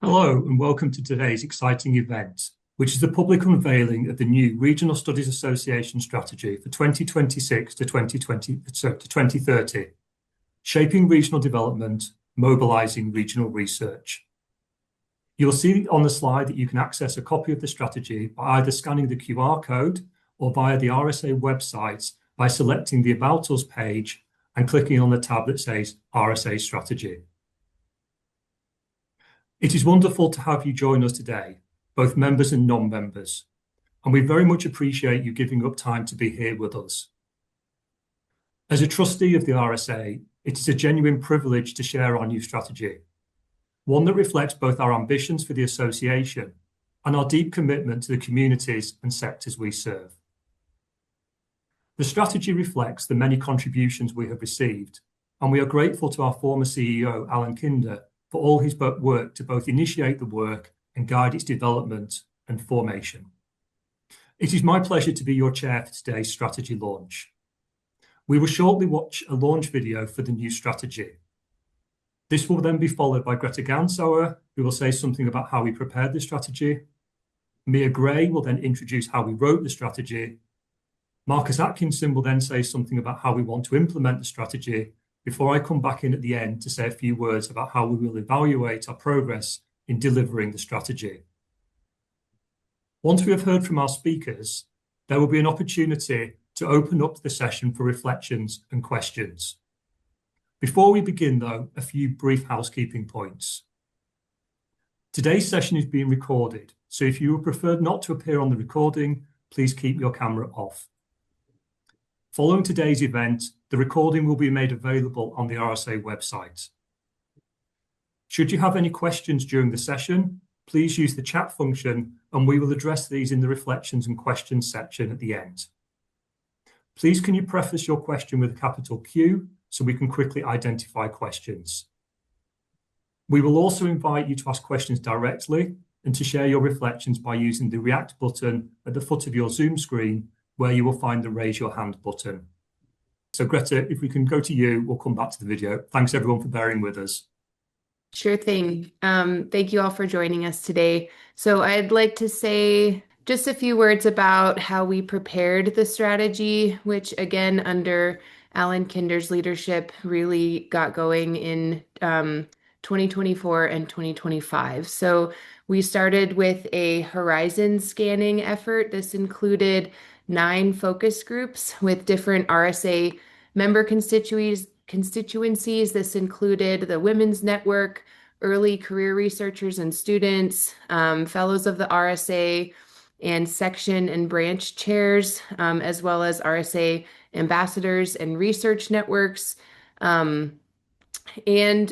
Hello and welcome to today's exciting event, which is the public unveiling of the new Regional Studies Association strategy for 2026 to 2030, shaping regional development, mobilising regional research. You'll see on the slide that you can access a copy of the strategy by either scanning the QR code or via the RSA website by selecting the About Us page and clicking on the tab that says RSA Strategy. It is wonderful to have you join us today, both members and non-members, and we very much appreciate you giving up time to be here with us. As a trustee of the RSA, it is a genuine privilege to share our new strategy, one that reflects both our ambitions for the association and our deep commitment to the communities and sectors we serve. The strategy reflects the many contributions we have received, and we are grateful to our former CEO, Alan Kinder, for all his work to both initiate the work and guide its development and formation. It is my pleasure to be your chair for today's strategy launch. We will shortly watch a launch video for the new strategy. This will then be followed by Greta Gansauer, who will say something about how we prepared the strategy. Mia Gray will then introduce how we wrote the strategy. Marcus Atkinson will then say something about how we want to implement the strategy, before I come back in at the end to say a few words about how we will evaluate our progress in delivering the strategy. Once we have heard from our speakers, there will be an opportunity to open up the session for reflections and questions. Before we begin, though, a few brief housekeeping points. Today's session is being recorded, so if you would prefer not to appear on the recording, please keep your camera off. Following today's event, the recording will be made available on the RSA website. Should you have any questions during the session, please use the chat function and we will address these in the reflections and questions section at the end. Please can you preface your question with a capital Q so we can quickly identify questions. We will also invite you to ask questions directly and to share your reflections by using the React button at the foot of your Zoom screen, where you will find the raise your hand button. So Greta, if we can go to you, we'll come back to the video. Thanks everyone for bearing with us. Sure thing. Thank you all for joining us today. So I'd like to say just a few words about how we prepared the strategy, which again, under Alan Kinder's leadership, really got going in 2024 and 2025. So we started with a horizon scanning effort. This included 9 focus groups with different RSA member constituencies. This included the Women's Network, early career researchers and students, fellows of the RSA, and section and branch chairs, as well as RSA ambassadors and research networks. And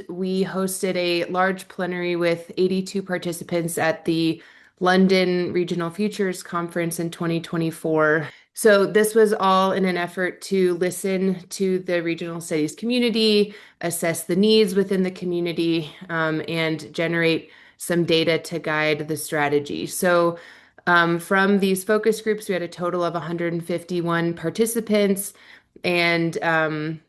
we hosted a large plenary with 82 participants at the London Regional Futures Conference in 2024. So this was all in an effort to listen to the regional studies community, assess the needs within the community, and generate some data to guide the strategy. So from these focus groups, we had a total of 151 participants, and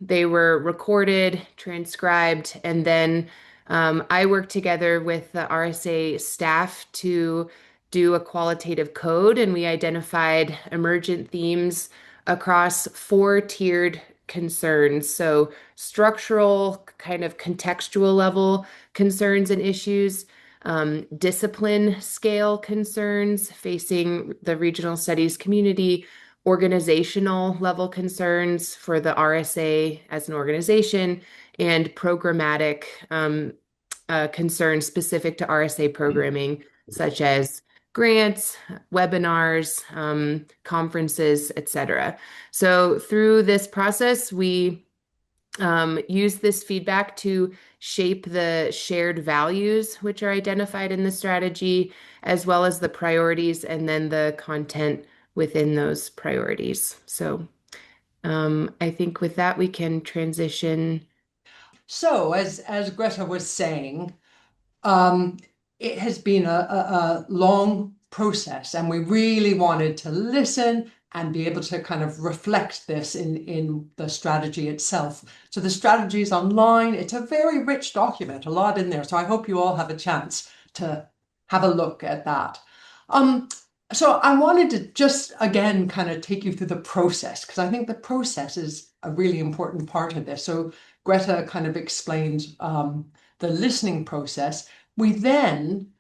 they were recorded, transcribed, and then I worked together with the RSA staff to do a qualitative code, and we identified emergent themes across 4 tiered concerns. So structural, kind of contextual level concerns and issues, discipline scale concerns facing the regional studies community, organizational level concerns for the RSA as an organization, and programmatic concerns specific to RSA programming, such as grants, webinars, conferences, etc. So through this process, we use this feedback to shape the shared values which are identified in the strategy, as well as the priorities and then the content within those priorities. So I think with that, we can transition. So as Greta was saying, it has been a long process, and we really wanted to listen and be able to kind of reflect this in the strategy itself. So the strategy is online. It's a very rich document, a lot in there. So I hope you all have a chance to have a look at that. So I wanted to just, again, kind of take you through the process, because I think the process is a really important part of this. So Greta kind of explained the listening process. We then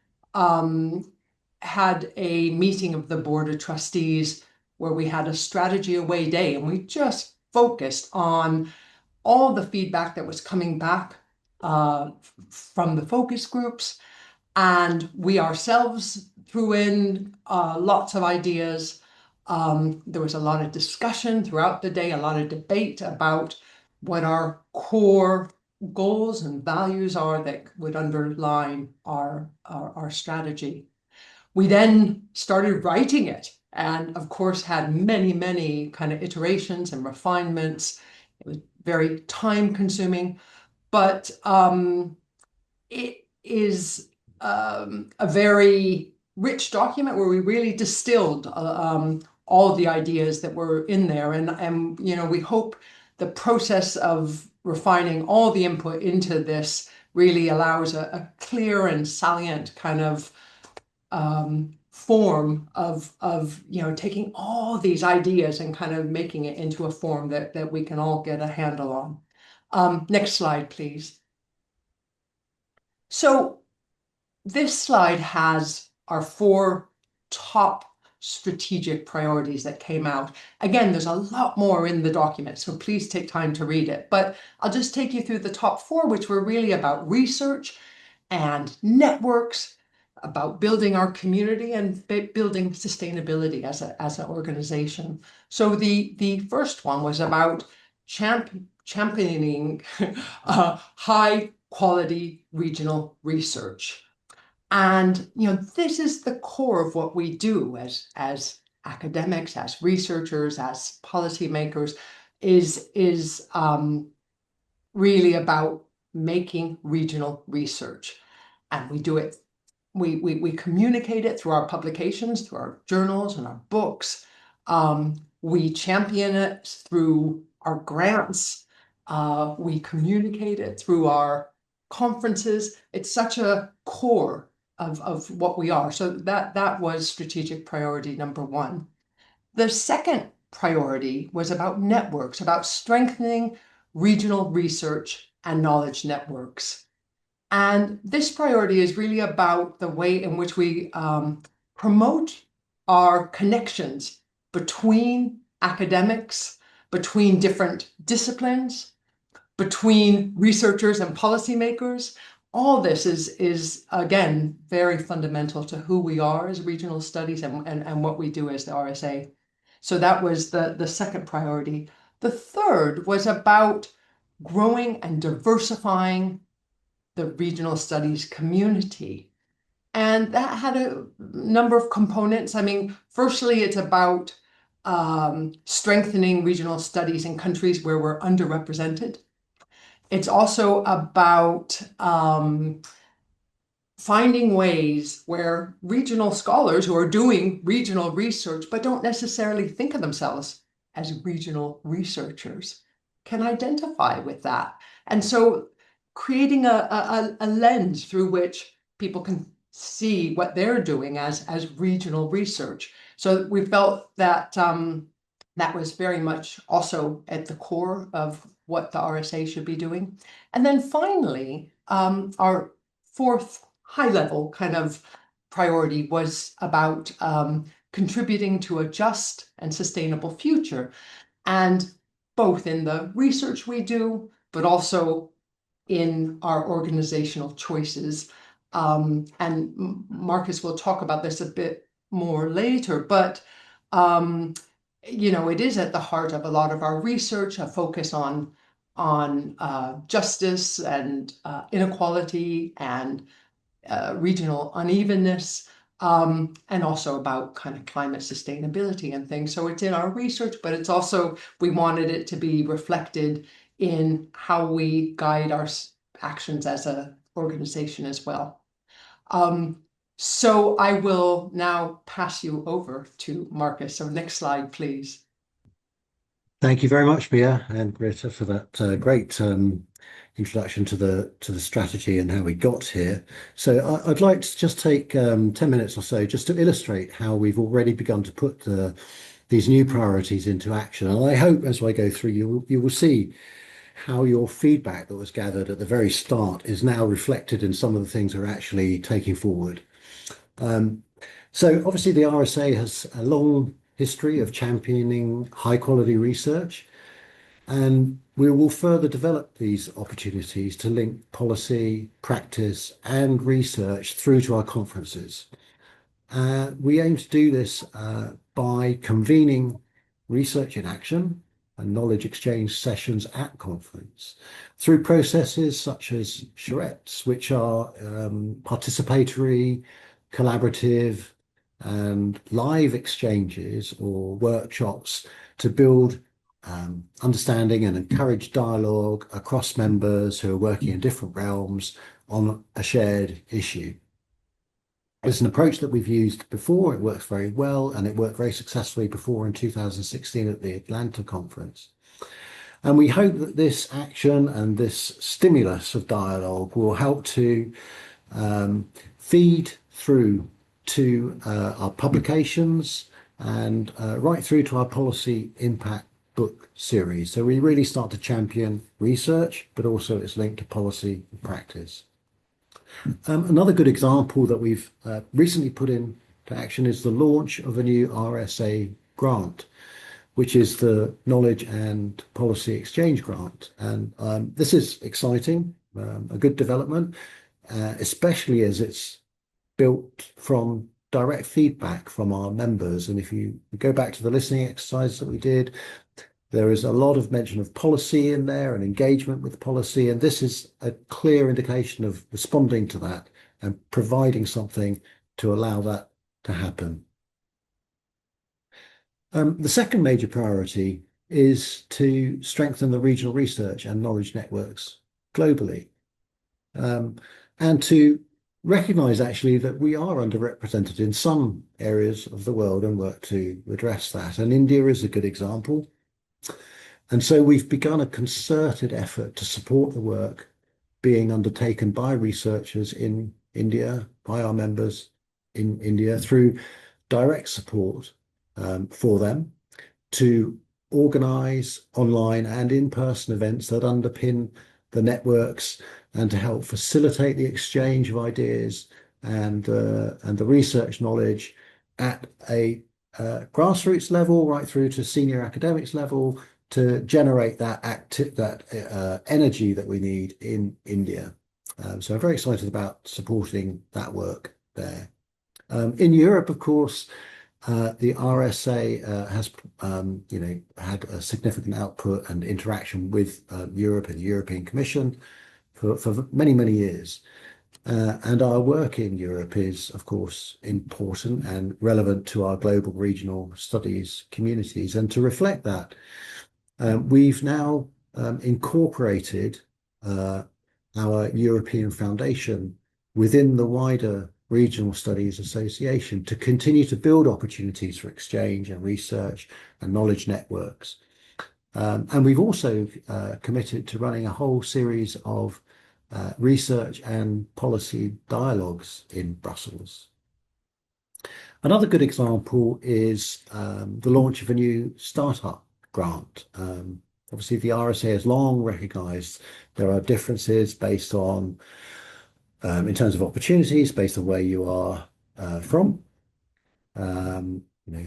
had a meeting of the Board of Trustees where we had a strategy away day, and we just focused on all the feedback that was coming back from the focus groups. And we ourselves threw in lots of ideas. There was a lot of discussion throughout the day, a lot of debate about what our core goals and values are that would underline our strategy. We then started writing it, and of course had many kind of iterations and refinements. It was very time consuming, but it is a very rich document where we really distilled all the ideas that were in there, and we hope the process of refining all the input into this really allows a clear and salient kind of form of taking all these ideas and kind of making it into a form that we can all get a handle on. Next slide, please. So this slide has our 4 top strategic priorities that came out. Again, there's a lot more in the document, so please take time to read it. But I'll just take you through the top 4, which were really about research and networks, about building our community and building sustainability as an organization. So the first one was about championing high quality regional research. And this is the core of what we do as academics, as researchers, as policymakers, is really about making regional research. And we do it, we communicate it through our publications, through our journals and our books. We champion it through our grants. We communicate it through our conferences. It's such a core of what we are. So that was strategic priority number 1. The second priority was about networks, about strengthening regional research and knowledge networks. And this priority is really about the way in which we promote our connections between academics, between different disciplines, between researchers and policymakers. All this is again, very fundamental to who we are as regional studies and what we do as the RSA. So that was the second priority. The third was about growing and diversifying the regional studies community. And that had a number of components. I mean, firstly, it's about strengthening regional studies in countries where we're underrepresented. It's also about finding ways where regional scholars who are doing regional research but don't necessarily think of themselves as regional researchers can identify with that. And so creating a lens through which people can see what they're doing as regional research. So we felt that that was very much also at the core of what the RSA should be doing. And then finally, our 4th high-level kind of priority was about contributing to a just and sustainable future. And both in the research we do, but also in our organizational choices. And Marcus will talk about this a bit more later, but it is at the heart of a lot of our research, a focus on justice and inequality and regional unevenness, and also about kind of climate sustainability and things. So it's in our research, but it's also, we wanted it to be reflected in how we guide our actions as an organization as well. So I will now pass you over to Marcus. So next slide, please. Thank you very much, Mia and Greta, for that great introduction to the strategy and how we got here. So I'd like to just take 10 minutes or so just to illustrate how we've already begun to put these new priorities into action. And I hope as I go through, you will see how your feedback that was gathered at the very start is now reflected in some of the things we're actually taking forward. So obviously the RSA has a long history of championing high quality research, and we will further develop these opportunities to link policy, practice, and research through to our conferences. We aim to do this by convening research in action and knowledge exchange sessions at conference through processes such as charrettes, which are participatory, collaborative, and live exchanges or workshops to build understanding and encourage dialogue across members who are working in different realms on a shared issue. It's an approach that we've used before. It works very well, and it worked very successfully before in 2016 at the Atlanta conference. And we hope that this action and this stimulus of dialogue will help to feed through to our publications and right through to our policy impact book series. So we really start to champion research, but also it's linked to policy and practice. Another good example that we've recently put into action is the launch of a new RSA grant, which is the Knowledge and Policy Exchange Grant. And this is exciting, a good development, especially as it's built from direct feedback from our members. And if you go back to the listening exercise that we did, there is a lot of mention of policy in there and engagement with policy, and this is a clear indication of responding to that and providing something to allow that to happen. The second major priority is to strengthen the regional research and knowledge networks globally, and to recognise actually that we are underrepresented in some areas of the world and work to address that. And India is a good example. And so we've begun a concerted effort to support the work being undertaken by researchers in India, by our members in India, through direct support for them to organise online and in-person events that underpin the networks and to help facilitate the exchange of ideas and the research knowledge at a grassroots level right through to senior academics level to generate that energy that we need in India. So I'm very excited about supporting that work there. In Europe, of course, the RSA has had a significant output and interaction with Europe and the European Commission for many, many years. And our work in Europe is, of course, important and relevant to our global regional studies communities. And to reflect that, we've now incorporated our European Foundation within the wider Regional Studies Association to continue to build opportunities for exchange and research and knowledge networks. And we've also committed to running a whole series of research and policy dialogues in Brussels. Another good example is the launch of a new startup grant. Obviously, the RSA has long recognised there are differences based on, in terms of opportunities, based on where you are from.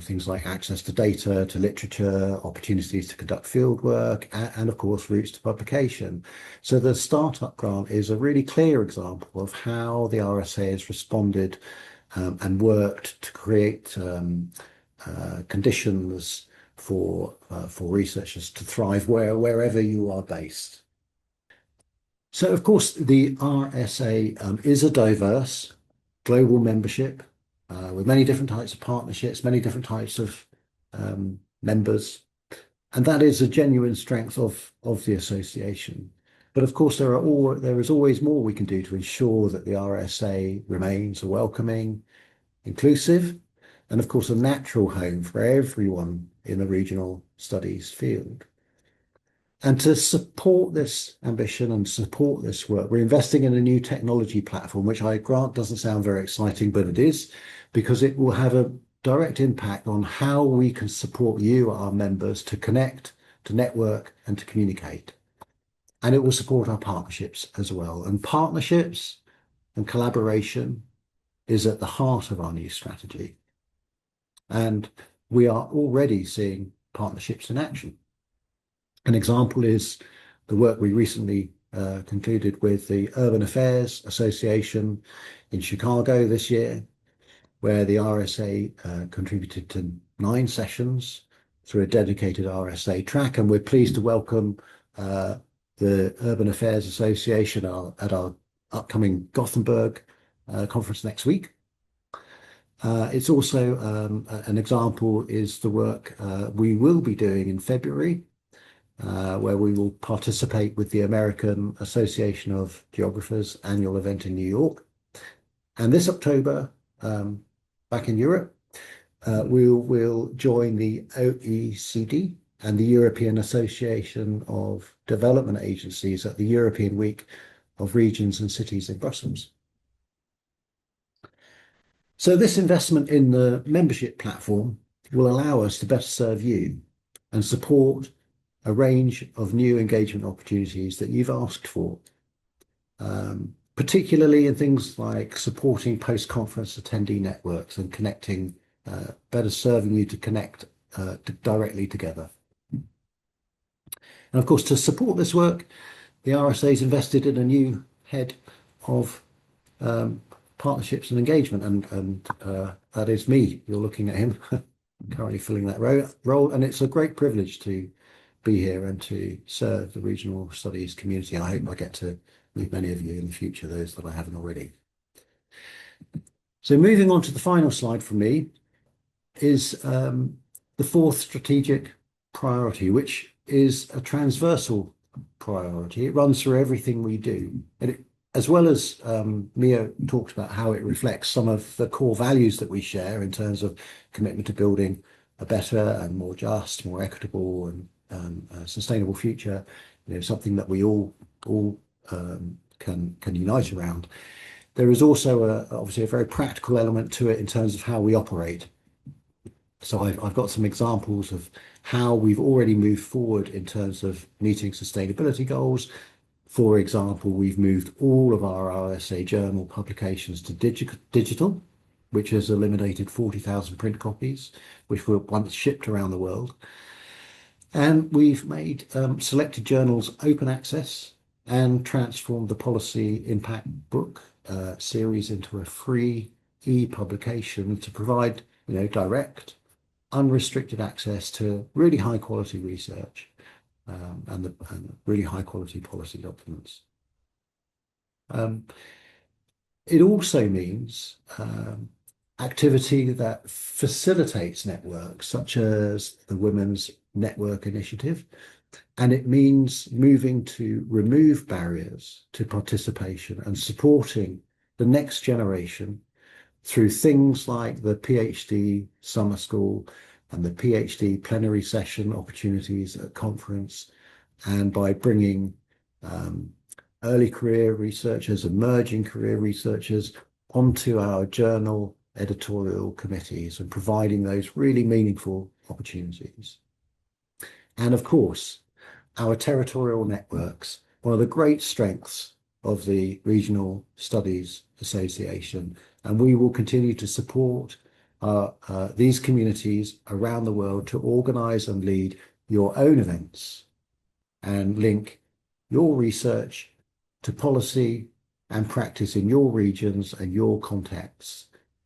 Things like access to data, to literature, opportunities to conduct field work, and of course, routes to publication. So the startup grant is a really clear example of how the RSA has responded and worked to create conditions for researchers to thrive wherever you are based. So, of course, the RSA is a diverse global membership with many different types of partnerships, many different types of members, and that is a genuine strength of the association. But of course, there is always more we can do to ensure that the RSA remains a welcoming, inclusive, and of course, a natural home for everyone in the regional studies field. And to support this ambition and support this work, we're investing in a new technology platform, which I grant doesn't sound very exciting, but it is, because it will have a direct impact on how we can support you, our members, to connect, to network, and to communicate. And it will support our partnerships as well. And partnerships and collaboration is at the heart of our new strategy. And we are already seeing partnerships in action. An example is the work we recently concluded with the Urban Affairs Association in Chicago this year, where the RSA contributed to 9 sessions through a dedicated RSA track. And we're pleased to welcome the Urban Affairs Association at our upcoming Gothenburg conference next week. It's also an example is the work we will be doing in February, where we will participate with the American Association of Geographers annual event in New York. And this October, back in Europe, we'll join the OECD and the European Association of Development Agencies at the European Week of Regions and Cities in Brussels. So this investment in the membership platform will allow us to better serve you and support a range of new engagement opportunities that you've asked for, particularly in things like supporting post-conference attendee networks and connecting, better serving you to connect directly together. And of course, to support this work, the RSA has invested in a new head of partnerships and engagement, and that is me. You're looking at him, currently filling that role, and it's a great privilege to be here and to serve the regional studies community. I hope I get to meet many of you in the future, those that I haven't already. So moving on to the final slide from me is the 4th strategic priority, which is a transversal priority. It runs through everything we do. And it, as well as Mia talked about how it reflects some of the core values that we share in terms of commitment to building a better and more just, more equitable and sustainable future, something that we all can unite around. There is also obviously a very practical element to it in terms of how we operate. So I've got some examples of how we've already moved forward in terms of meeting sustainability goals. For example, we've moved all of our RSA journal publications to digital, which has eliminated 40,000 print copies, which were once shipped around the world. And we've made selected journals open access and transformed the policy impact book series into a free e-publication to provide, direct, unrestricted access to really high quality research and really high quality policy documents. It also means activity that facilitates networks, such as the Women's Network Initiative, and it means moving to remove barriers to participation and supporting the next generation through things like the PhD summer school and the PhD plenary session opportunities at conference, and by bringing early career researchers, emerging career researchers onto our journal editorial committees and providing those really meaningful opportunities. And of course, our territorial networks, one of the great strengths of the Regional Studies Association, and we will continue to support these communities around the world to organise and lead your own events and link your research to policy and practice in your regions and your contexts.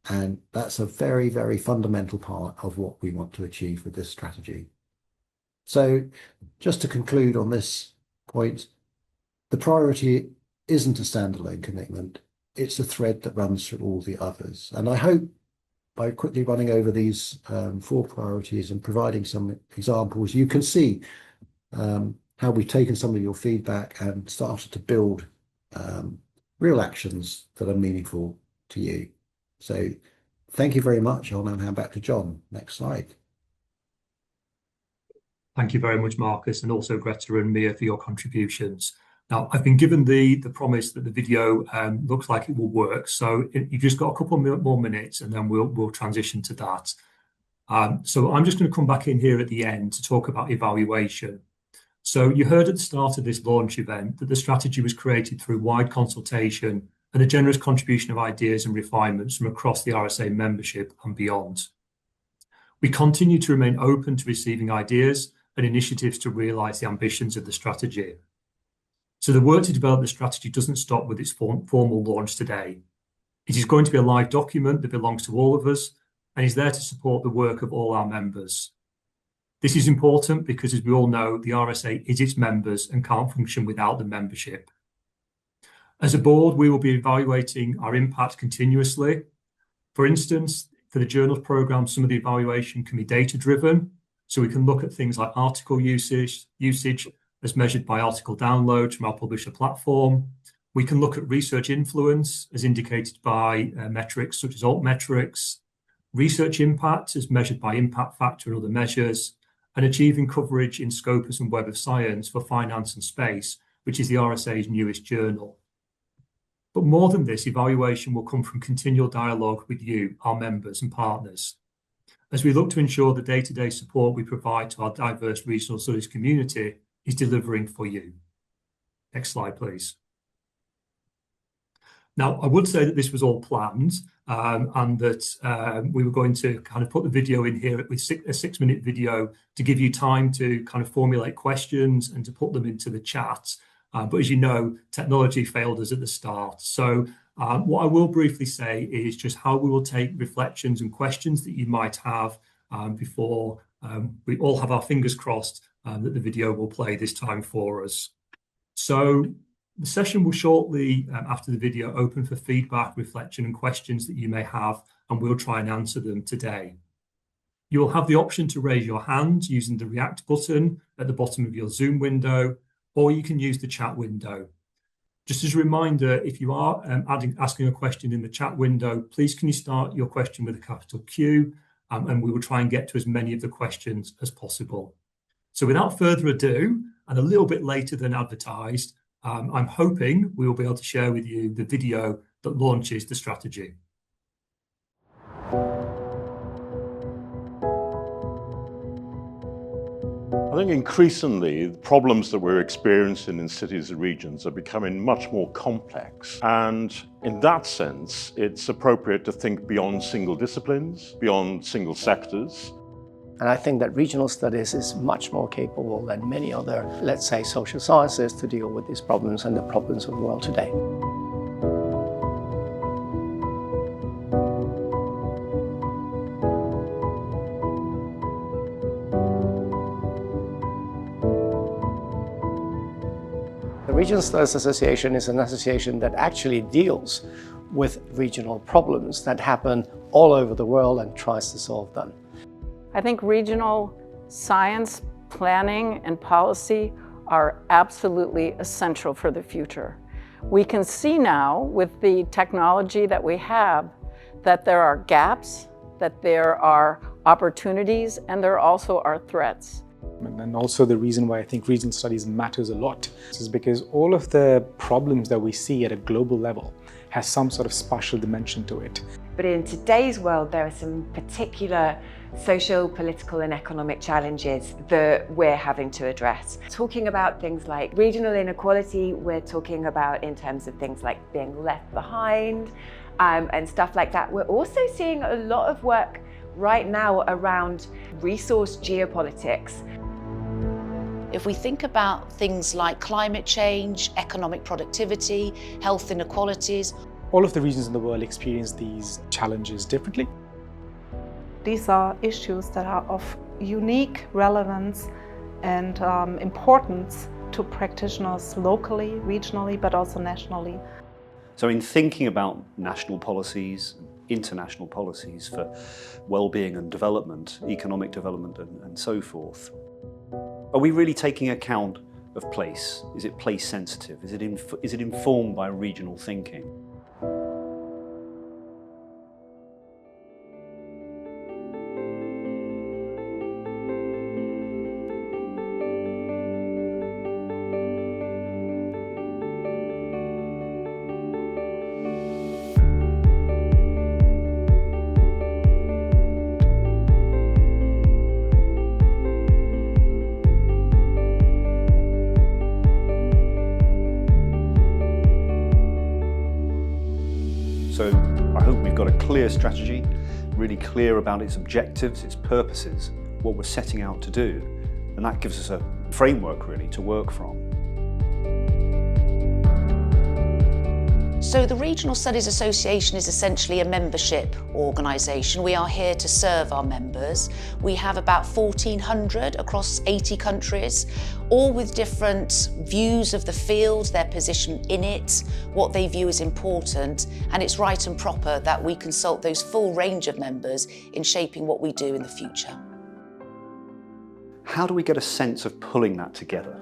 And that's a very, very fundamental part of what we want to achieve with this strategy. So just to conclude on this point, the priority isn't a standalone commitment. It's a thread that runs through all the others. And I hope by quickly running over these 4 priorities and providing some examples, you can see how we've taken some of your feedback and started to build real actions that are meaningful to you. So thank you very much. I'll now hand back to John. Next slide. Thank you very much, Marcus, and also Greta and Mia for your contributions. Now, I've been given the promise that the video looks like it will work, so you've just got a couple more minutes, and then we'll transition to that. So I'm just going to come back in here at the end to talk about evaluation. So you heard at the start of this launch event that the strategy was created through wide consultation and a generous contribution of ideas and refinements from across the RSA membership and beyond. We continue to remain open to receiving ideas and initiatives to realise the ambitions of the strategy. So the work to develop the strategy doesn't stop with its formal launch today. It is going to be a live document that belongs to all of us and is there to support the work of all our members. This is important because, as we all know, the RSA is its members and can't function without the membership. As a board, we will be evaluating our impact continuously. For instance, for the journals programme, some of the evaluation can be data-driven, so we can look at things like article usage as measured by article downloads from our publisher platform. We can look at research influence as indicated by metrics such as altmetrics, research impact as measured by impact factor and other measures, and achieving coverage in Scopus and Web of Science for finance and space, which is the RSA's newest journal. But more than this, evaluation will come from continual dialogue with you, our members and partners, as we look to ensure the day-to-day support we provide to our diverse regional studies community is delivering for you. Next slide, please. Now, I would say that this was all planned and that we were going to kind of put the video in here with a 6-minute video to give you time to kind of formulate questions and to put them into the chat. But as you know, technology failed us at the start. So what I will briefly say is just how we will take reflections and questions that you might have before we all have our fingers crossed that the video will play this time for us. So the session will shortly, after the video, open for feedback, reflection and questions that you may have, and we'll try and answer them today. You'll have the option to raise your hand using the React button at the bottom of your Zoom window, or you can use the chat window. Just as a reminder, if you are asking a question in the chat window, please can you start your question with a capital Q, and we will try and get to as many of the questions as possible. So without further ado, and a little bit later than advertised, I'm hoping we will be able to share with you the video that launches the strategy. I think increasingly the problems that we're experiencing in cities and regions are becoming much more complex. And in that sense, it's appropriate to think beyond single disciplines, beyond single sectors. And I think that regional studies is much more capable than many other, let's say, social sciences to deal with these problems and the problems of the world today. The Regional Studies Association is an association that actually deals with regional problems that happen all over the world and tries to solve them. I think regional science, planning, and policy are absolutely essential for the future. We can see now with the technology that we have that there are gaps, that there are opportunities, and there also are threats. And also the reason why I think regional studies matters a lot is because all of the problems that we see at a global level has some sort of spatial dimension to it. But in today's world, there are some particular social, political and economic challenges that we're having to address. Talking about things like regional inequality, we're talking about in terms of things like being left behind and stuff like that. We're also seeing a lot of work right now around resource geopolitics. If we think about things like climate change, economic productivity, health inequalities, all of the regions in the world experience these challenges differently. These are issues that are of unique relevance and importance to practitioners locally, regionally, but also nationally. So in thinking about national policies, international policies for well-being and development, economic development and so forth, are we really taking account of place? Is it place sensitive? Is it informed by regional thinking? So I hope we've got a clear strategy, really clear about its objectives, its purposes, what we're setting out to do, and that gives us a framework really to work from. So the Regional Studies Association is essentially a membership organisation. We are here to serve our members. We have about 1,400 across 80 countries, all with different views of the field, their position in it, what they view as important, and it's right and proper that we consult those full range of members in shaping what we do in the future. How do we get a sense of pulling that together?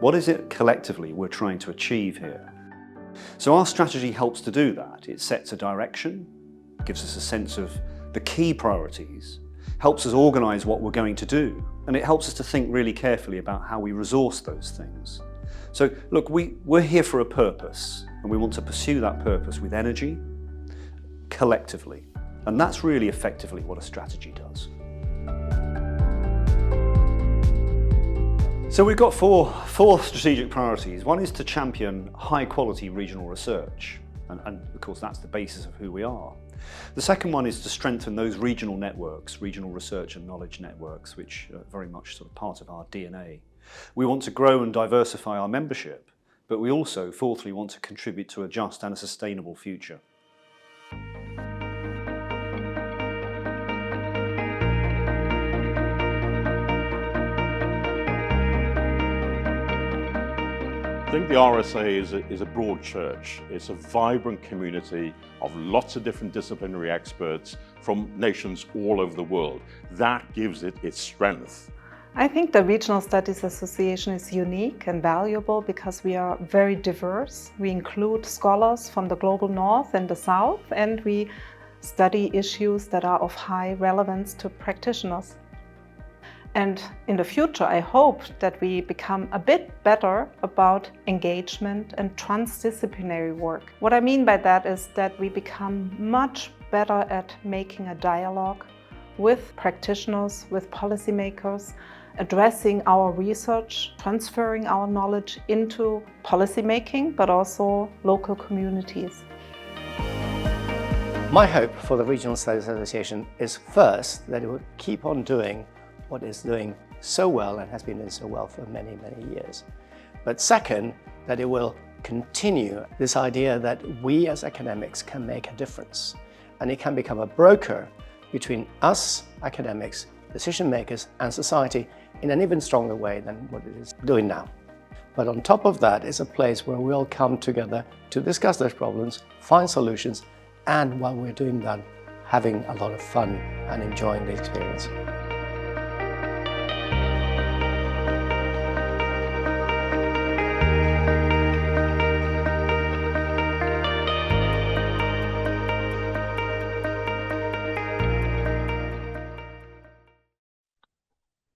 What is it collectively we're trying to achieve here? So our strategy helps to do that. It sets a direction, gives us a sense of the key priorities, helps us organise what we're going to do, and it helps us to think really carefully about how we resource those things. So look, we're here for a purpose, and we want to pursue that purpose with energy, collectively. And that's really effectively what a strategy does. So we've got four strategic priorities. One is to champion high quality regional research. And of course that's the basis of who we are. The second one is to strengthen those regional networks, regional research and knowledge networks, which are very much sort of part of our DNA. We want to grow and diversify our membership, but we also, fourthly, want to contribute to a just and a sustainable future. I think the RSA is a broad church. It's a vibrant community of lots of different disciplinary experts from nations all over the world. That gives it its strength. I think the Regional Studies Association is unique and valuable because we are very diverse. We include scholars from the global north and the south, and we study issues that are of high relevance to practitioners. And in the future, I hope that we become a bit better about engagement and transdisciplinary work. What I mean by that is that we become much better at making a dialogue with practitioners, with policymakers, addressing our research, transferring our knowledge into policymaking, but also local communities. My hope for the Regional Studies Association is first that it will keep on doing what it's doing so well and has been doing so well for many, many years. But second, that it will continue this idea that we as academics can make a difference. And it can become a broker between us, academics, decision makers, and society in an even stronger way than what it is doing now. But on top of that is a place where we'll come together to discuss those problems, find solutions, and while we're doing that, having a lot of fun and enjoying the experience.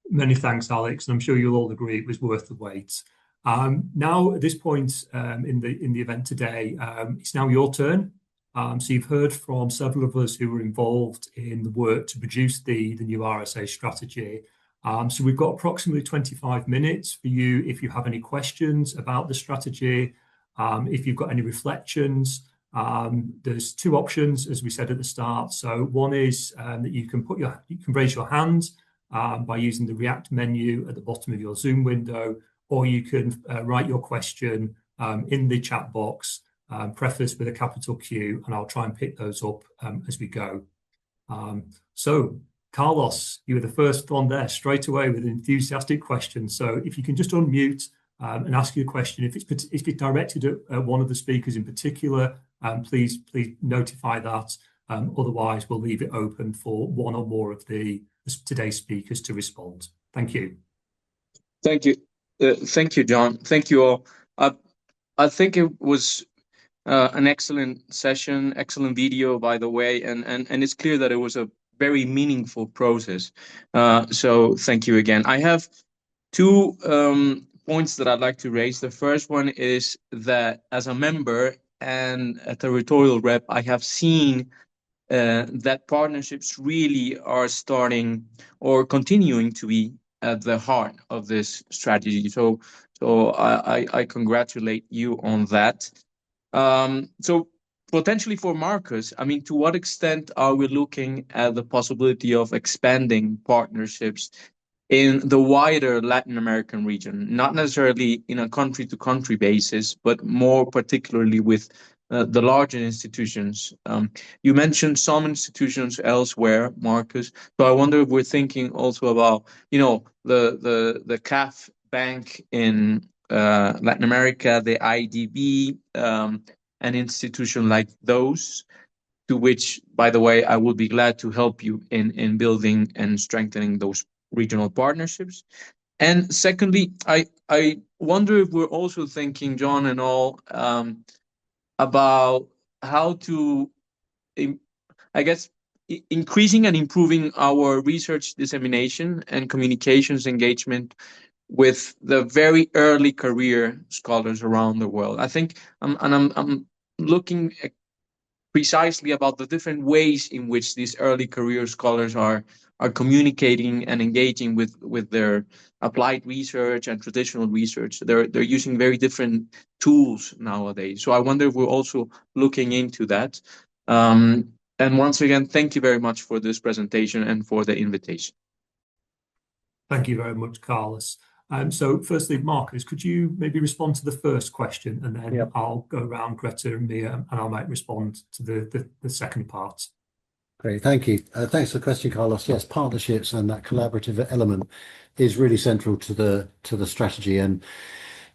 Many thanks, Alex, and I'm sure you'll all agree it was worth the wait. Now, at this point in the event today, it's now your turn. So you've heard from several of us who were involved in the work to produce the new RSA strategy. So we've got approximately 25 minutes for you if you have any questions about the strategy, if you've got any reflections. There's two options, as we said at the start. So one is that you can raise your hand by using the React menu at the bottom of your Zoom window, or you can write your question in the chat box, prefaced with a capital Q, and I'll try and pick those up as we go. So, Carlos, you were the first one there straight away with an enthusiastic question. So if you can just unmute and ask your question. If it's directed at one of the speakers in particular, please notify that. Otherwise, we'll leave it open for one or more of today's speakers to respond. Thank you. Thank you. Thank you, John. Thank you all. I think it was an excellent session, excellent video, by the way, and it's clear that it was a very meaningful process. So thank you again. I have two points that I'd like to raise. The first one is that as a member and a territorial rep, I have seen that partnerships really are starting or continuing to be at the heart of this strategy. So I congratulate you on that. So potentially for Marcus, I mean, to what extent are we looking at the possibility of expanding partnerships in the wider Latin American region, not necessarily in a country-to-country basis, but more particularly with the larger institutions? You mentioned some institutions elsewhere, Marcus. So I wonder if we're thinking also about, the CAF Bank in Latin America, the IDB, an institution like those, to which, by the way, I would be glad to help you in building and strengthening those regional partnerships. And secondly, I wonder if we're also thinking, John and all, about how to, I guess, increasing and improving our research dissemination and communications engagement with the very early career scholars around the world. I think, I'm looking precisely about the different ways in which these early career scholars are communicating and engaging with their applied research and traditional research. They're using very different tools nowadays. So I wonder if we're also looking into that. And once again, thank you very much for this presentation and for the invitation. Thank you very much, Carlos. So firstly, Marcus, could you maybe respond to the first question, and then I'll go around Greta and Mia, and I might respond to the second part. Great, thank you. Thanks for the question, Carlos. Yes, partnerships and that collaborative element is really central to the strategy, and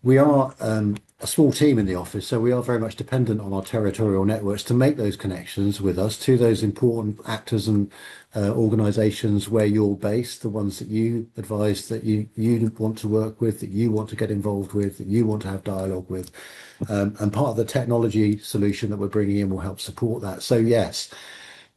we are a small team in the office, so we are very much dependent on our territorial networks to make those connections with us to those important actors and organisations where you're based, the ones that you advise that you want to work with, that you want to get involved with, that you want to have dialogue with. And part of the technology solution that we're bringing in will help support that. So yes,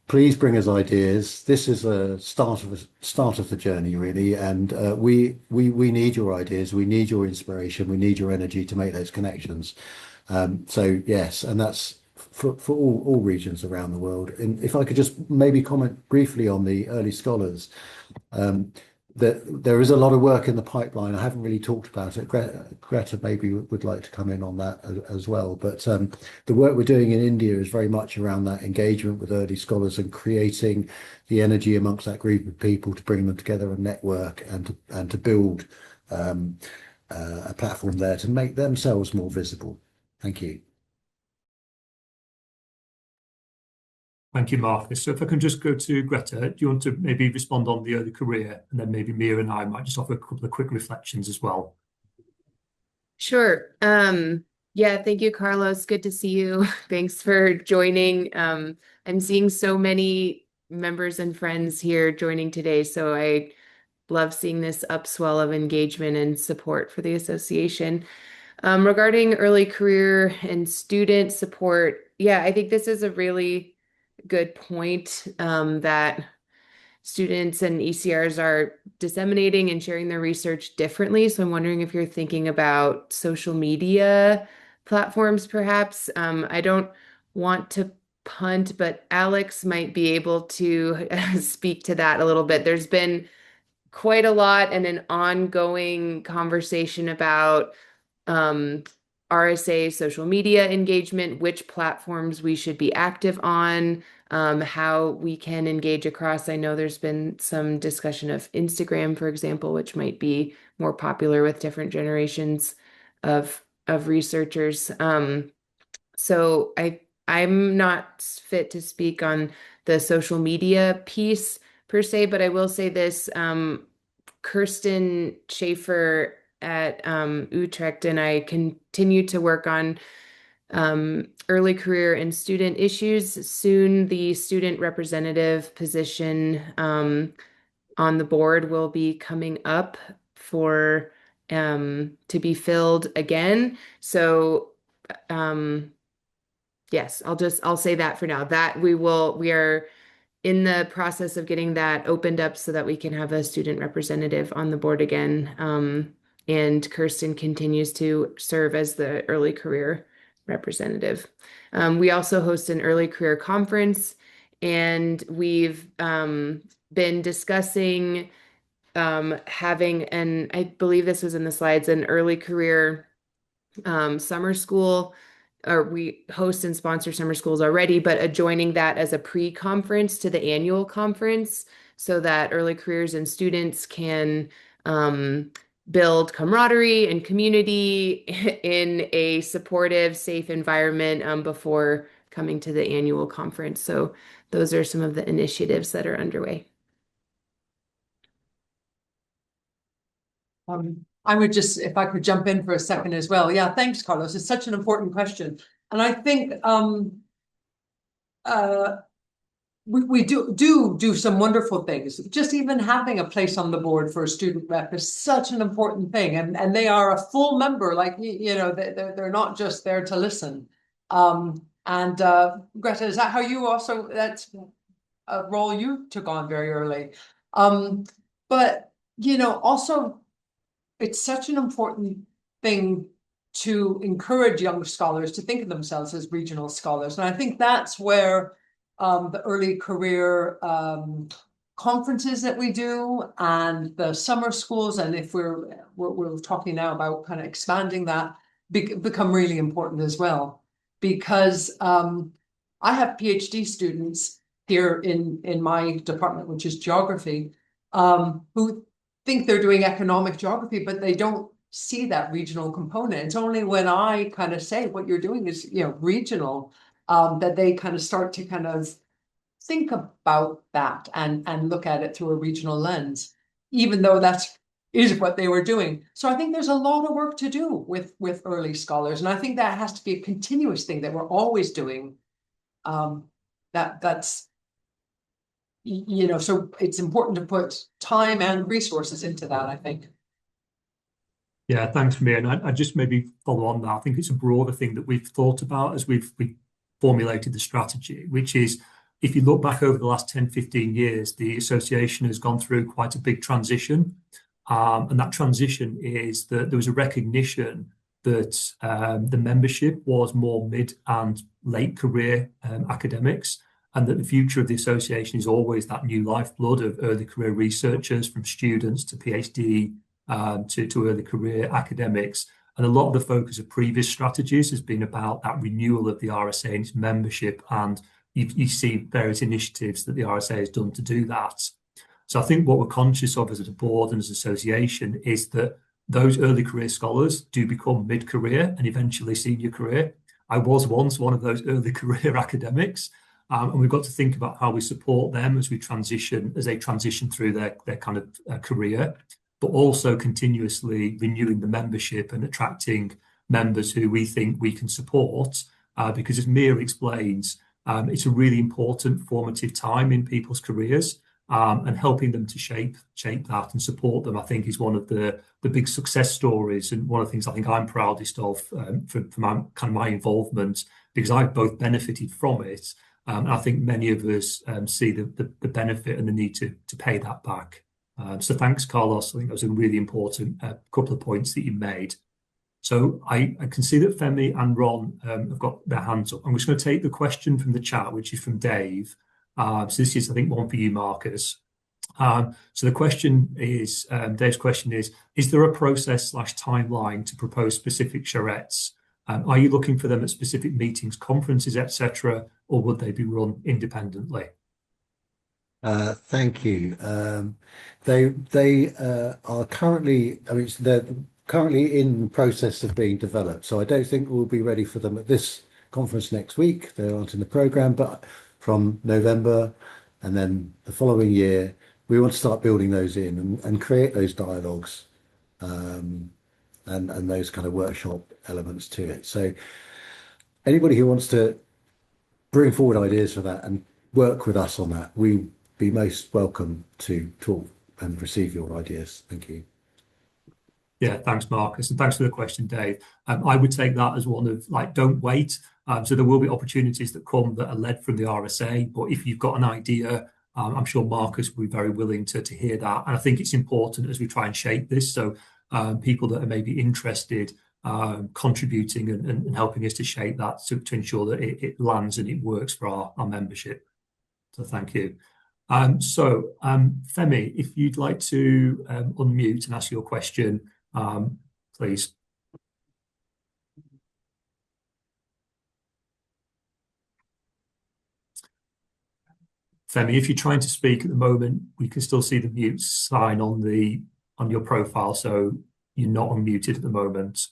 please bring us ideas. This is a start of the journey, really, and we need your ideas. We need your inspiration. We need your energy to make those connections. So yes, and that's for all regions around the world. And if I could just maybe comment briefly on the early scholars, that there is a lot of work in the pipeline. I haven't really talked about it. Greta maybe would like to come in on that as well. But the work we're doing in India is very much around that engagement with early scholars and creating the energy amongst that group of people to bring them together and network and to build a platform there to make themselves more visible. Thank you. Thank you, Marcus. So if I can just go to Greta, do you want to maybe respond on the early career, and then maybe Mia and I might just offer a couple of quick reflections as well. Sure. Yeah, thank you, Carlos. Good to see you. Thanks for joining. I'm seeing so many members and friends here joining today, so I love seeing this upswell of engagement and support for the association. Regarding early career and student support, yeah, I think this is a really good point, that students and ECRs are disseminating and sharing their research differently. So I'm wondering if you're thinking about social media platforms, perhaps. I don't want to punt, but Alex might be able to speak to that a little bit. There's been quite a lot and an ongoing conversation about RSA social media engagement, which platforms we should be active on, how we can engage across. I know there's been some discussion of Instagram, for example, which might be more popular with different generations of researchers. So I'm not fit to speak on the social media piece per se, but I will say this, Kirsten Schaefer at Utrecht and I continue to work on early career and student issues. Soon the student representative position on the board will be coming up for to be filled again. So yes, I'll say that for now, that we are in the process of getting that opened up so that we can have a student representative on the board again. And Kirsten continues to serve as the early career representative. We also host an early career conference, and we've been discussing having, and I believe this was in the slides, an early career summer school or we host and sponsor summer schools already, but adjoining that as a pre-conference to the annual conference so that early careers and students can build camaraderie and community in a supportive, safe environment before coming to the annual conference. So those are some of the initiatives that are underway. I would just, if I could jump in for a second as well. Yeah, thanks, Carlos. It's such an important question. And I think we do some wonderful things. Just even having a place on the board for a student rep is such an important thing. And they are a full member, like, you know, they're not just there to listen. Greta, is that how you also, that's a role you took on very early? But, you know, also, it's such an important thing to encourage young scholars to think of themselves as regional scholars. And I think that's where the early career conferences that we do and the summer schools, and if we're talking now about kind of expanding that, become really important as well. Because I have PhD students here in my department, which is geography, who think they're doing economic geography, but they don't see that regional component. It's only when I kind of say what you're doing is, you know, regional, that they kind of start to kind of think about that and look at it through a regional lens, even though that is what they were doing. So I think there's a lot of work to do with early scholars, and I think that has to be a continuous thing that we're always doing. That's, you know, so it's important to put time and resources into that, I think. Yeah, thanks, Mia. And I just maybe follow on that. I think it's a broader thing that we've thought about as we've formulated the strategy, which is, if you look back over the last 10, 15 years, the association has gone through quite a big transition. And that transition is that there was a recognition that the membership was more mid and late career academics, and that the future of the association is always that new lifeblood of early career researchers, from students to PhD to early career academics. And a lot of the focus of previous strategies has been about that renewal of the RSA and its membership. And you see various initiatives that the RSA has done to do that. So I think what we're conscious of as a board and as an association is that those early career scholars do become mid-career and eventually senior career. I was once one of those early career academics. And we've got to think about how we support them as they transition through their kind of career, but also continuously renewing the membership and attracting members who we think we can support. Because as Mia explains, it's a really important formative time in people's careers, and helping them to shape that and support them, I think, is one of the big success stories, and one of the things I think I'm proudest of from my involvement, because I've both benefited from it. And I think many of us see the benefit and the need to pay that back. So thanks, Carlos. I think that was a really important couple of points that you made. So I can see that Femi and Ron have got their hands up. I'm just going to take the question from the chat, which is from Dave. So this is, I think, one for you, Marcus. So the question is, Dave's question is there a process/timeline to propose specific charrettes? Are you looking for them at specific meetings, conferences, etc., or would they be run independently? Thank you. They are currently, they're currently in the process of being developed. So I don't think we'll be ready for them at this conference next week. They aren't in the program, but from November and then the following year, we want to start building those in and create those dialogues and those kind of workshop elements to it. So anybody who wants to bring forward ideas for that and work with us on that, we'd be most welcome to talk and receive your ideas. Thank you. Yeah, thanks, Marcus, and thanks for the question, Dave. I would take that as one of, like, don't wait. So there will be opportunities that come that are led from the RSA, but if you've got an idea, I'm sure Marcus will be very willing to hear that. And I think it's important as we try and shape this, so people that are maybe interested, contributing and helping us to shape that to ensure that it lands and it works for our membership. So thank you. Femi, if you'd like to unmute and ask your question, please. Femi, if you're trying to speak at the moment, we can still see the mute sign on your profile, so you're not unmuted at the moment.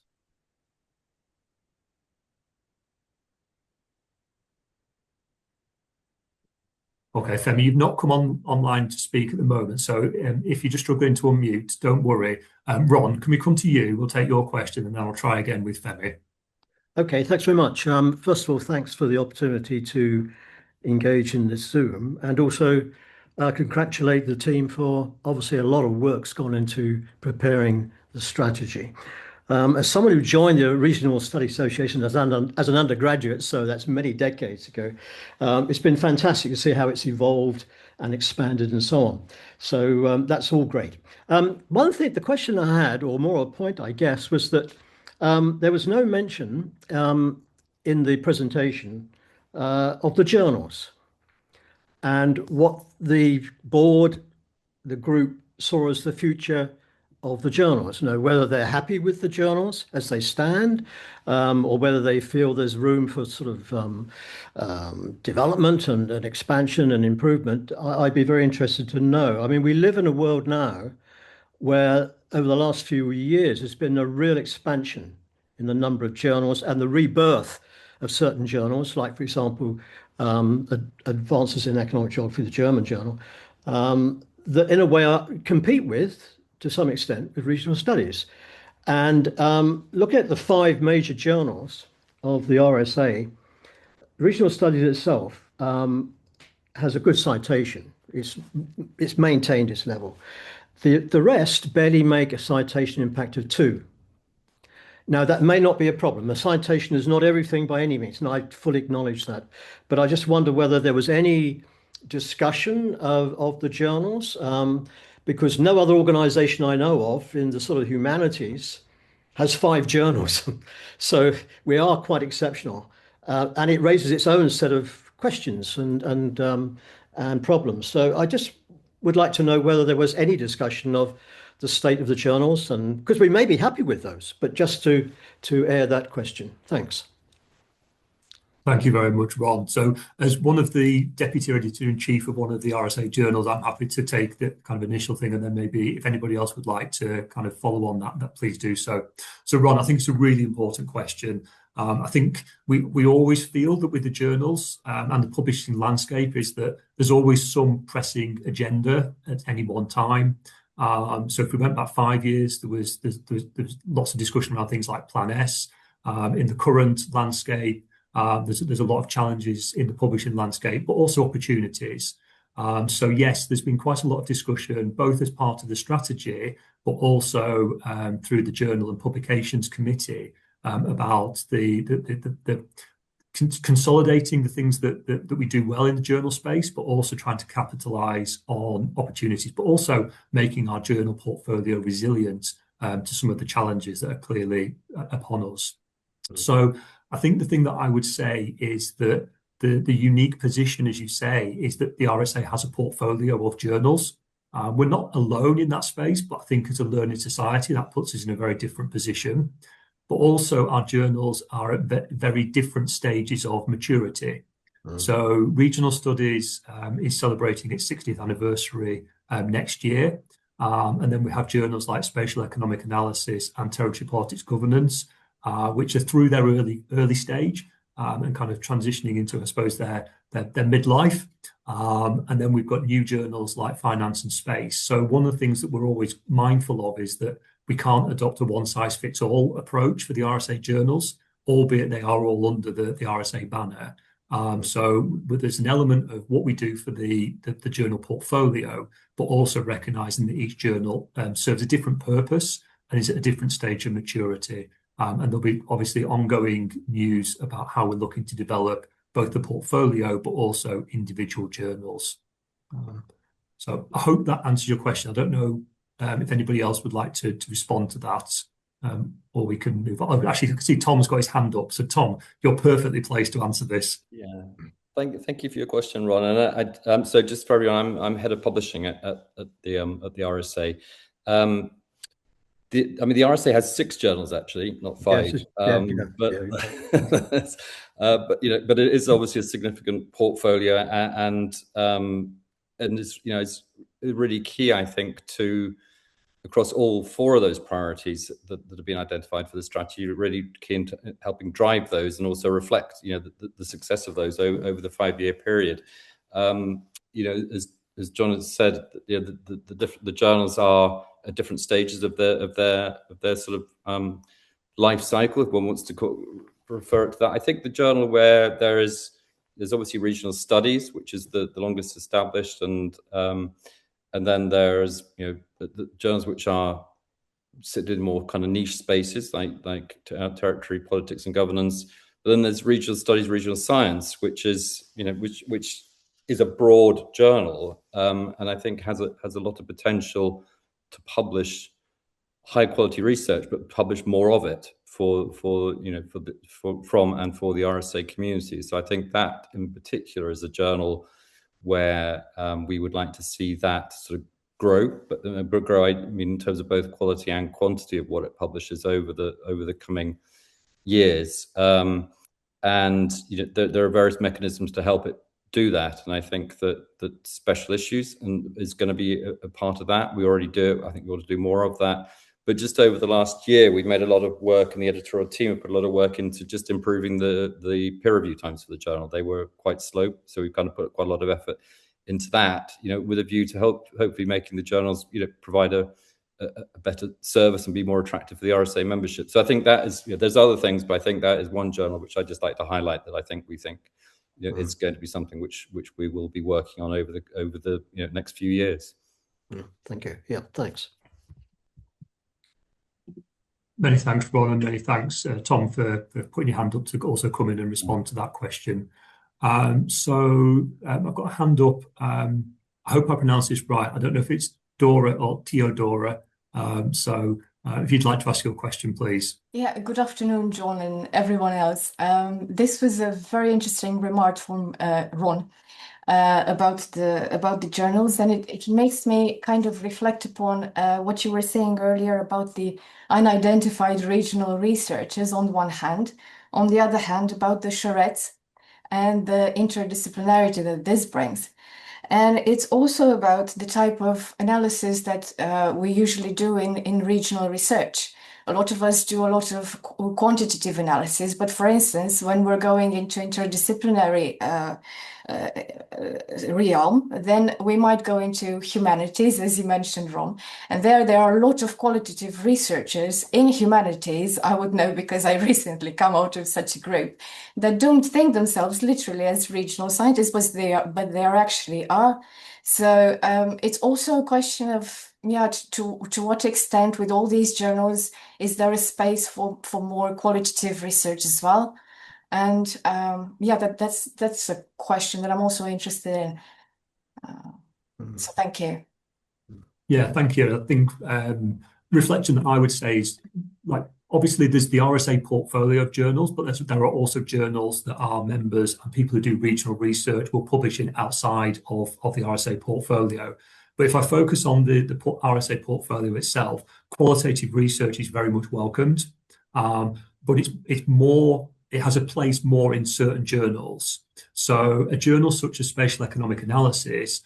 Okay, Femi, you've not come online to speak at the moment, so if you're just struggling to unmute, don't worry. Ron, can we come to you? We'll take your question, and then I'll try again with Femi. Okay, thanks very much. First of all, thanks for the opportunity to engage in this Zoom, and also congratulate the team for obviously a lot of work's gone into preparing the strategy. As someone who joined the Regional Study Association as an undergraduate, so that's many decades ago, it's been fantastic to see how it's evolved and expanded and so on. So that's all great. One thing, the question I had, or more a point, I guess, was that there was no mention in the presentation of the journals and what the board, the group saw as the future of the journals. You know, whether they're happy with the journals as they stand, or whether they feel there's room for sort of development and expansion and improvement. I'd be very interested to know. I mean, we live in a world now where over the last few years, there's been a real expansion in the number of journals and the rebirth of certain journals, like, for example, Advances in Economic Geography, the German journal, that in a way compete with, to some extent, with regional studies. And looking at the 5 major journals of the RSA, regional studies itself has a good citation. It's maintained its level. The rest barely make a citation impact of 2. Now, that may not be a problem. A citation is not everything by any means, and I fully acknowledge that. But I just wonder whether there was any discussion of the journals, because no other organization I know of in the sort of humanities has 5 journals. So we are quite exceptional. And it raises its own set of questions and problems. So I just would like to know whether there was any discussion of the state of the journals, and because we may be happy with those, but just to air that question. Thanks. Thank you very much, Ron. So as one of the Deputy Editor-in-Chief of one of the RSA journals, I'm happy to take the kind of initial thing, and then maybe if anybody else would like to kind of follow on that please do so. So Ron, I think it's a really important question. I think we always feel that with the journals and the publishing landscape is that there's always some pressing agenda at any one time. So if we went back 5 years, there's lots of discussion around things like Plan S. In the current landscape, there's a lot of challenges in the publishing landscape, but also opportunities. So yes, there's been quite a lot of discussion, both as part of the strategy, but also through the Journal and Publications Committee about the consolidating the things that we do well in the journal space, but also trying to capitalize on opportunities, but also making our journal portfolio resilient to some of the challenges that are clearly upon us. So I think the thing that I would say is that the unique position, as you say, is that the RSA has a portfolio of journals. We're not alone in that space, but I think as a learning society, that puts us in a very different position. But also our journals are at very different stages of maturity. So Regional Studies is celebrating its 60th anniversary next year. And then we have journals like Spatial Economic Analysis and Territory Politics Governance, which are through their early stage and kind of transitioning into, I suppose, their midlife. And then we've got new journals like Finance and Space. So one of the things that we're always mindful of is that we can't adopt a one-size-fits-all approach for the RSA journals, albeit they are all under the RSA banner. But there's an element of what we do for the journal portfolio, but also recognizing that each journal serves a different purpose and is at a different stage of maturity. And there'll be obviously ongoing news about how we're looking to develop both the portfolio, but also individual journals. So I hope that answers your question. I don't know if anybody else would like to respond to that, or we can move on. Actually, I can see Tom's got his hand up. So Tom, you're perfectly placed to answer this. Yeah, thank you for your question, Ron. And so just for everyone, I'm head of publishing at the RSA. The RSA has 6 journals actually, not 5. Yes, but but it is obviously a significant portfolio, and it's it's really key, I think, to across all four of those priorities that have been identified for the strategy, really keen to helping drive those and also reflect the success of those over the 5-year period. As John has said, the journals are at different stages of their sort of life cycle, if one wants to refer it to that. I think the journal where there's obviously regional studies, which is the longest established, and then there's the journals which sit in more kind of niche spaces like territory politics and governance. But then there's regional studies, regional science, which is which is a broad journal, and I think has a lot of potential to publish high quality research, but publish more of it from and for the RSA community. So I think that in particular is a journal where we would like to see that sort of grow, but grow, I mean, in terms of both quality and quantity of what it publishes over the coming years. And there are various mechanisms to help it do that, and I think that special issues is going to be a part of that. We already do. I think we ought to do more of that. But just over the last year, we've made a lot of work, and the editorial team have put a lot of work into just improving the peer review times for the journal. They were quite slow, so we've kind of put quite a lot of effort into that, with a view to hopefully making the journals, provide a better service and be more attractive for the RSA membership. So I think that is, there's other things, but I think that is one journal which I'd just like to highlight that we think is going to be something which we will be working on over the next few years. Thank you. Yeah, thanks. Many thanks, Ron, and many thanks, Tom, for putting your hand up to also come in and respond to that question. So I've got a hand up. I hope I pronounce this right. I don't know if it's Dora or Theodora. So if you'd like to ask your question, please. Yeah, good afternoon, John and everyone else. This was a very interesting remark from Ron about the journals, and it makes me kind of reflect upon what you were saying earlier about the unidentified regional researchers on one hand, on the other hand about the charrettes and the interdisciplinarity that this brings. And it's also about the type of analysis that we usually do in regional research. A lot of us do a lot of quantitative analysis, but for instance, when we're going into interdisciplinary realm, then we might go into humanities, as you mentioned, Ron. And there are a lot of qualitative researchers in humanities, I would know because I recently come out of such a group, that don't think themselves literally as regional scientists, but they actually are. So it's also a question of, to what extent with all these journals, is there a space for more qualitative research as well? And that's a question that I'm also interested in. So thank you. Yeah, thank you. I think reflection that I would say is, like, obviously there's the RSA portfolio of journals, but there are also journals that our members and people who do regional research will publish in outside of the RSA portfolio. But if I focus on the RSA portfolio itself, qualitative research is very much welcomed, but it's more. It has a place more in certain journals. So a journal such as Spatial Economic Analysis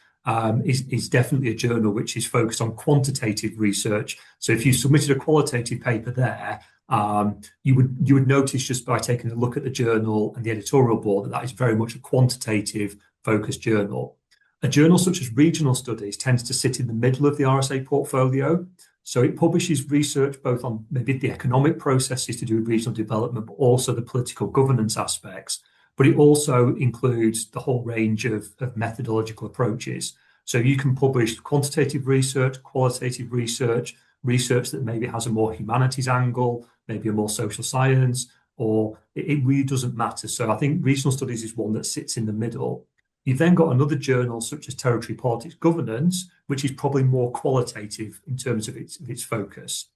is definitely a journal which is focused on quantitative research. So if you submitted a qualitative paper there, you would notice just by taking a look at the journal and the editorial board that is very much a quantitative focused journal. A journal such as Regional Studies tends to sit in the middle of the RSA portfolio. So it publishes research both on maybe the economic processes to do with regional development, but also the political governance aspects. But it also includes the whole range of methodological approaches. So you can publish quantitative research, qualitative research, research that maybe has a more humanities angle, maybe a more social science, or it really doesn't matter. So I think Regional Studies is one that sits in the middle. You've then got another journal such as Territory Politics Governance, which is probably more qualitative in terms of its focus.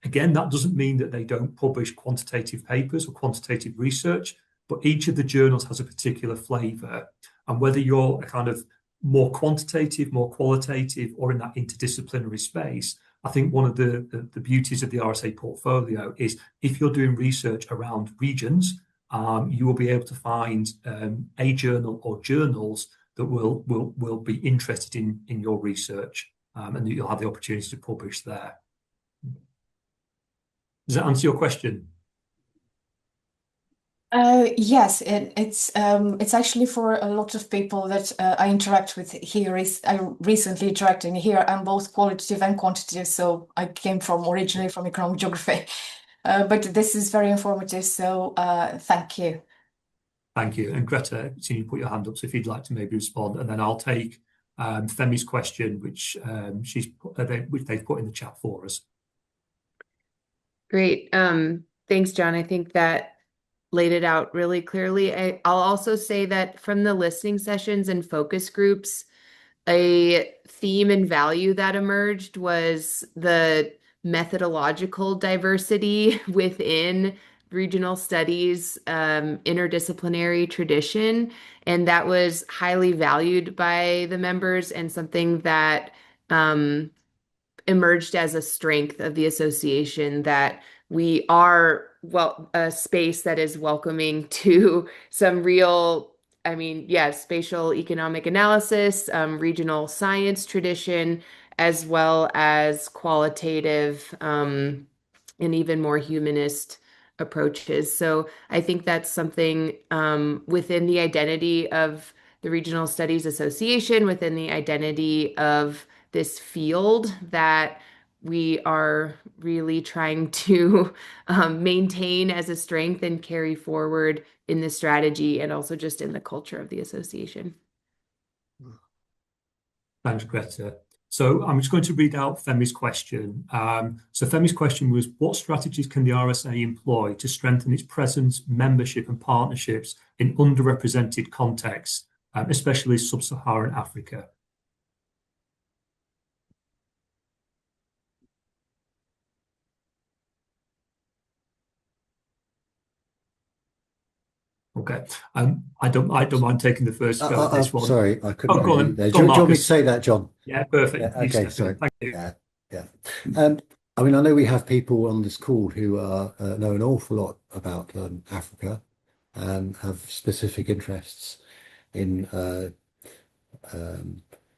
Again, that doesn't mean that they don't publish quantitative papers or quantitative research, but each of the journals has a particular flavour. And whether you're a kind of more quantitative, more qualitative, or in that interdisciplinary space, I think one of the beauties of the RSA portfolio is if you're doing research around regions, you will be able to find a journal or journals that will be interested in your research, and you'll have the opportunity to publish there. Does that answer your question? Yes, it's actually for a lot of people that I interact with here. I recently interacted in here. I'm both qualitative and quantitative, so I came from originally from economic geography. But this is very informative, so thank you. Thank you. And Greta, I've seen you put your hand up, so if you'd like to maybe respond, and then I'll take Femi's question, which which they've put in the chat for us. Great. Thanks, John. I think that laid it out really clearly. I'll also say that from the listening sessions and focus groups, a theme and value that emerged was the methodological diversity within regional studies, interdisciplinary tradition, and that was highly valued by the members and something that emerged as a strength of the association, that we are, well, a space that is welcoming to some real, I mean, yes, spatial economic analysis, regional science tradition, as well as qualitative and even more humanist approaches. So I think that's something within the identity of the Regional Studies Association, within the identity of this field, that we are really trying to maintain as a strength and carry forward in the strategy and also just in the culture of the association. Thanks, Greta. So I'm just going to read out Femi's question. So Femi's question was, what strategies can the RSA employ to strengthen its presence, membership and partnerships in underrepresented contexts, especially sub-Saharan Africa? Okay. I don't mind taking the first go at this one. Sorry, I couldn't go hear on. you there. Go on, Do you want me to Marcus. say that, John? Yeah, perfect. Yeah, okay, sorry. Thank you. Yeah. I mean, I know we have people on this call who know an awful lot about Africa and have specific interests in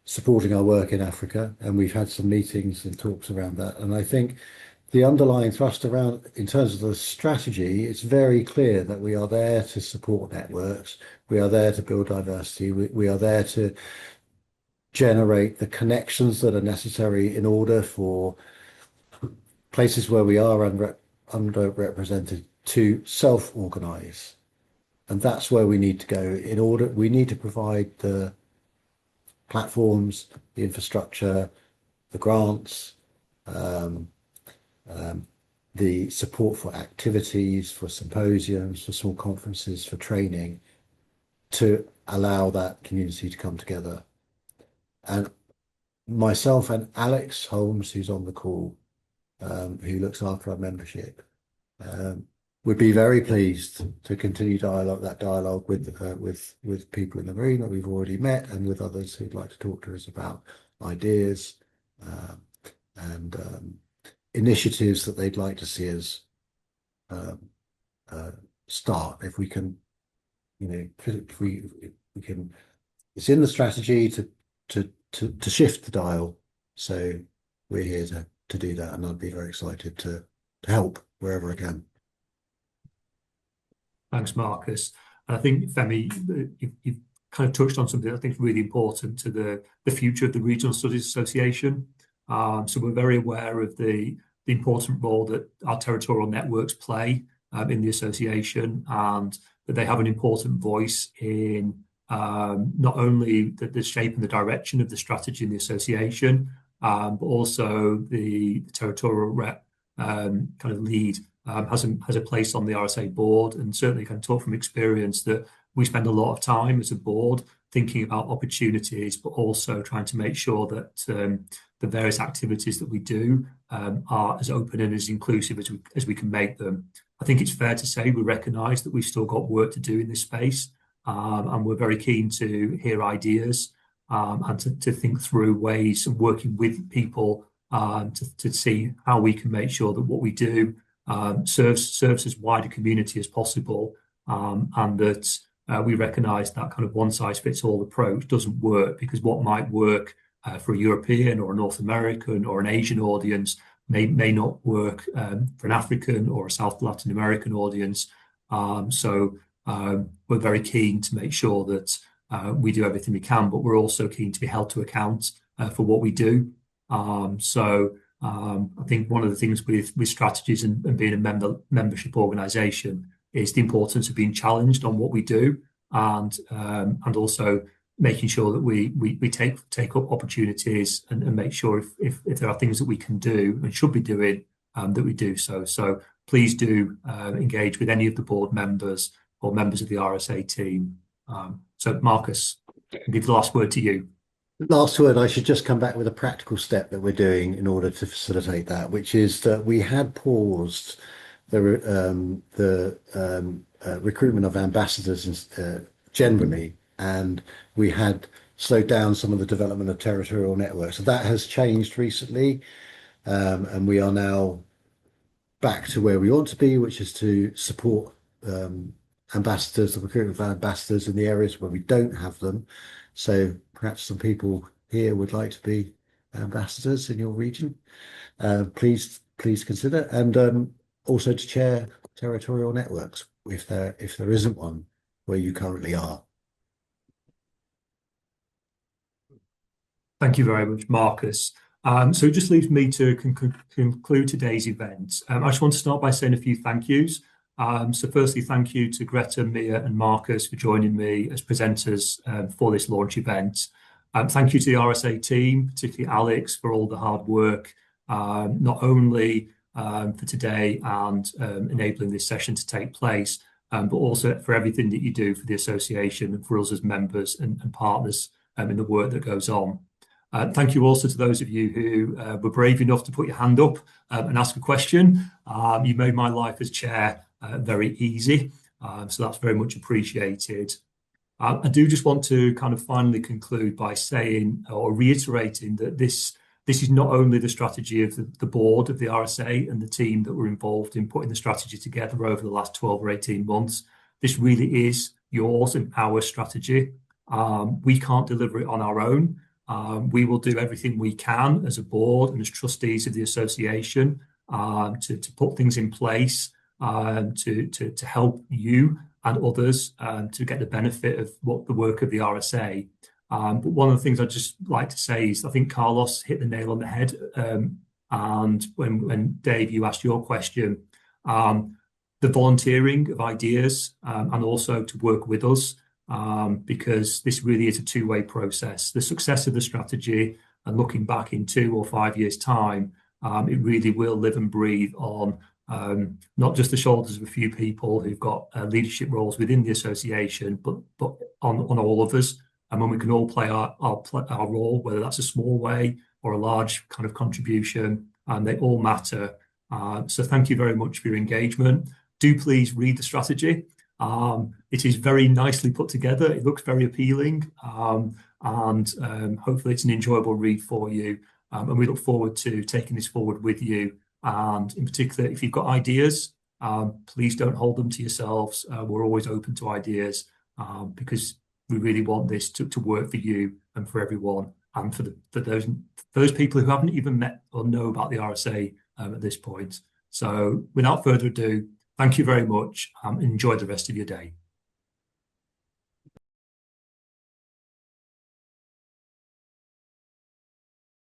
supporting our work in Africa, and we've had some meetings and talks around that. And I think the underlying thrust around, in terms of the strategy, it's very clear that we are there to support networks, we are there to build diversity, we are there to generate the connections that are necessary in order for places where we are underrepresented to self-organize. And that's where we need to go. We need to provide the platforms, the infrastructure, the grants, the support for activities, for symposiums, for small conferences, for training, to allow that community to come together. And myself and Alex Holmes, who's on the call, who looks after our membership, would be very pleased to continue that dialogue with people in the room that we've already met, and with others who'd like to talk to us about ideas and initiatives that they'd like to see us start. If we can, if we can, it's in the strategy to shift the dial. So we're here to do that, and I'd be very excited to help wherever I can. Thanks, Marcus. And I think, Femi, you've kind of touched on something I think is really important to the future of the Regional Studies Association. So we're very aware of the important role that our territorial networks play in the association, and that they have an important voice in not only the shape and the direction of the strategy in the association, but also the territorial rep kind of lead has a place on the RSA board, and certainly can talk from experience that we spend a lot of time as a board thinking about opportunities, but also trying to make sure that the various activities that we do are as open and as inclusive as we can make them. I think it's fair to say we recognise that we've still got work to do in this space, and we're very keen to hear ideas and to think through ways of working with people to see how we can make sure that what we do serves as wide a community as possible, and that we recognise that kind of one-size-fits-all approach doesn't work, because what might work for a European or a North American or an Asian audience may not work for an African or a South Latin American audience. So we're very keen to make sure that we do everything we can, but we're also keen to be held to account for what we do. I think one of the things with strategies and being a membership organisation is the importance of being challenged on what we do, and also making sure that we take up opportunities and make sure if there are things that we can do and should be doing, that we do so. So please do engage with any of the board members or members of the RSA team. So Marcus, I'll give the last word to you. Last word, I should just come back with a practical step that we're doing in order to facilitate that, which is that we had paused the recruitment of ambassadors generally, and we had slowed down some of the development of territorial networks. So that has changed recently, and we are now back to where we want to be, which is to support ambassadors, the recruitment of ambassadors in the areas where we don't have them. So perhaps some people here would like to be ambassadors in your region. Please consider, and also to chair territorial networks if there isn't one where you currently are. Thank you very much, Marcus. So it just leaves me to conclude today's event. I just want to start by saying a few thank yous. So firstly, thank you to Greta, Mia and Marcus for joining me as presenters for this launch event. Thank you to the RSA team, particularly Alex, for all the hard work, not only for today and enabling this session to take place, but also for everything that you do for the association and for us as members and partners in the work that goes on. Thank you also to those of you who were brave enough to put your hand up and ask a question. You made my life as chair very easy, so that's very much appreciated. I do just want to kind of finally conclude by saying or reiterating that this is not only the strategy of the board of the RSA and the team that were involved in putting the strategy together over the last 12 or 18 months. This really is yours and our strategy. We can't deliver it on our own. We will do everything we can as a board and as trustees of the association to put things in place to help you and others to get the benefit of what the work of the RSA. But one of the things I'd just like to say is I think Carlos hit the nail on the head. And when Dave, you asked your question, the volunteering of ideas and also to work with us, because this really is a two-way process. The success of the strategy and looking back in 2 or 5 years' time, it really will live and breathe on not just the shoulders of a few people who've got leadership roles within the association, but on all of us. And when we can all play our role, whether that's a small way or a large kind of contribution, they all matter. So thank you very much for your engagement. Do please read the strategy. It is very nicely put together. It looks very appealing, and hopefully it's an enjoyable read for you. And we look forward to taking this forward with you. And in particular, if you've got ideas, please don't hold them to yourselves. We're always open to ideas because we really want this to work for you and for everyone, and for those people who haven't even met or know about the RSA at this point. So without further ado, thank you very much and enjoy the rest of your day.